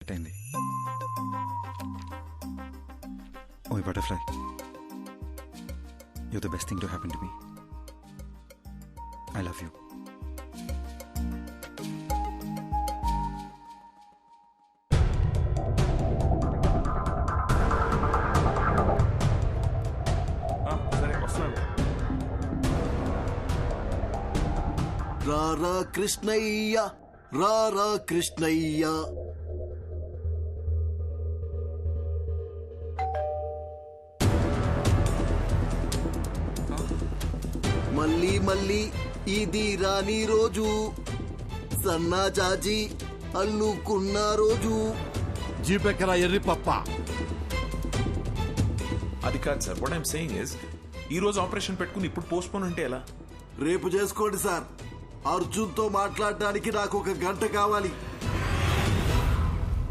Set అయింది. ఓయ్ butterfly, you're the best thing to happen to me. I love you. రారా కృష్ణయ్య, రారా కృష్ణయ్య. మళ్ళీ మళ్ళీ ఇది రాని రోజు, సన్నా జాజి అల్లుకున్న రోజు. జీపెక్కరా ఎర్రి పప్ప. అది కాదు sir, what I'm saying is ఈ రోజు ఆపరేషన్ పెట్టుకుని ఇప్పుడు పోస్ట్ పోన్ అంటే ఎలా? రేపు చేసుకోండి సార్. అర్జున్తో మాట్లాడడానికి నాకు 1 గంట కావాలి.